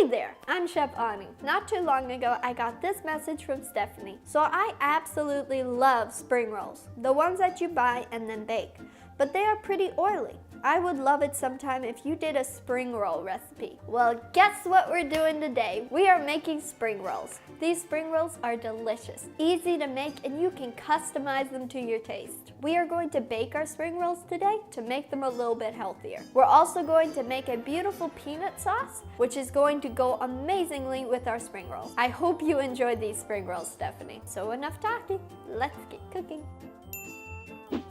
there, I'm Chef Ani. Not too long ago, I got this message from Stephanie. So I absolutely love spring rolls, the ones that you buy and then bake, but they are pretty oily. I would love it sometime if you did a spring roll recipe. Well, guess what we're doing today? We are making spring rolls. These spring rolls are delicious, easy to make, and you can customize them to your taste. We are going to bake our spring rolls today to make them a little bit healthier. We're also going to make a beautiful peanut sauce, which is going to go amazingly with our spring rolls. I hope you enjoyed these spring rolls, Stephanie. So enough talking, let's get cooking.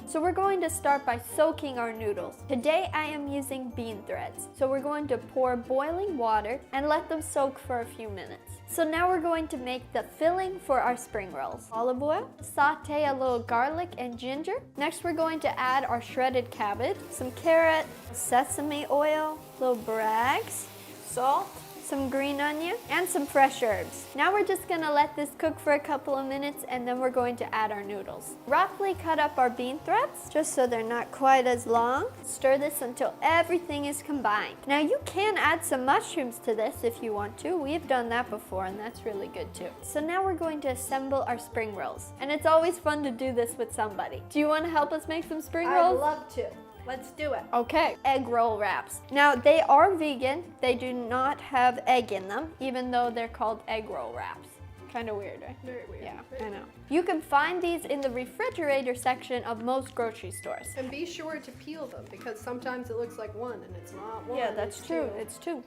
So we're going to start by soaking our noodles. Today I am using bean threads. So we're going to pour boiling water and let them soak for a few minutes. So now we're going to make the filling for our spring rolls. Olive oil, saute a little garlic and ginger. Next we're going to add our shredded cabbage, some carrot, sesame oil, little brags, salt, some green onion, and some fresh herbs. Now we're just gonna let this cook for a couple of minutes and then we're going to add our noodles. Roughly cut up our bean threads, just so they're not quite as long. Stir this until everything is combined. Now you can add some mushrooms to this if you want to. We've done that before and that's really good too. So now we're going to assemble our spring rolls. And it's always fun to do this with somebody. Do you wanna help us make some spring rolls? I'd love to. Let's do it. Okay, egg roll wraps. Now they are vegan. They do not have egg in them, even though they're called egg roll wraps. Kind of weird, right? Very weird. Yeah, I know. You can find these in the refrigerator section of most grocery stores. And be sure to peel them because sometimes it looks like one and it's not one. Yeah, that's true. Two. It's two.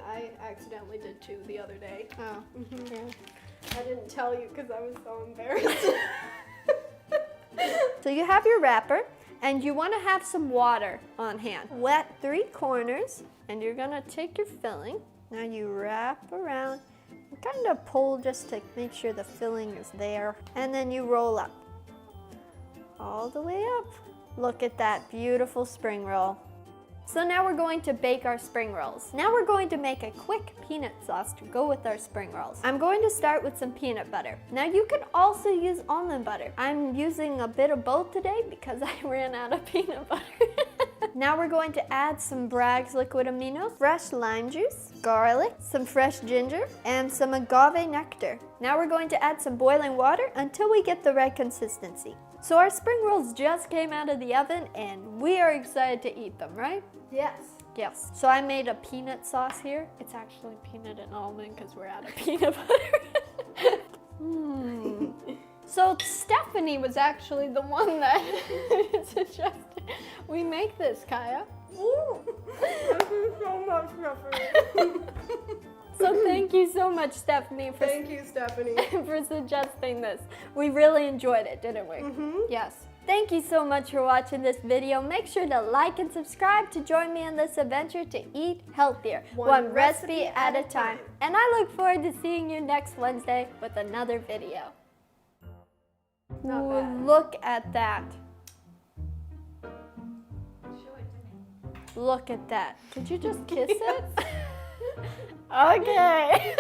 I accidentally did two the other day. Oh, yeah. I didn't tell you because I was so embarrassed. So you have your wrapper. And you want to have some water on hand. Wet 3 corners, and you're gonna take your filling. Now you wrap around, and kind of pull just to make sure the filling is there. And then you roll up, all the way up. Look at that beautiful spring roll. So now we're going to bake our spring rolls. Now we're going to make a quick peanut sauce to go with our spring rolls. I'm going to start with some peanut butter. Now you can also use almond butter. I'm using a bit of both today because I ran out of peanut butter. Now we're going to add some Bragg's liquid aminos, fresh lime juice, garlic, some fresh ginger, and some agave nectar. Now we're going to add some boiling water until we get the right consistency. So our spring rolls just came out of the oven and we are excited to eat them, right? Yes. Yes. So I made a peanut sauce here. It's actually peanut and almond because we're out of peanut butter. So Stephanie was actually the one that suggested we make this, Kaya. Ooh, thank you so much, Stephanie. So thank you so much, Stephanie, for Thank you, Stephanie. for suggesting this. We really enjoyed it, didn't we? Mm-hmm. Yes. Thank you so much for watching this video. Make sure to like and subscribe to join me in this adventure to eat healthier, one recipe at a time. And I look forward to seeing you next Wednesday with another video. Not Ooh, bad. look at that. Show it to me. Look at that. Did you just kiss it? Okay.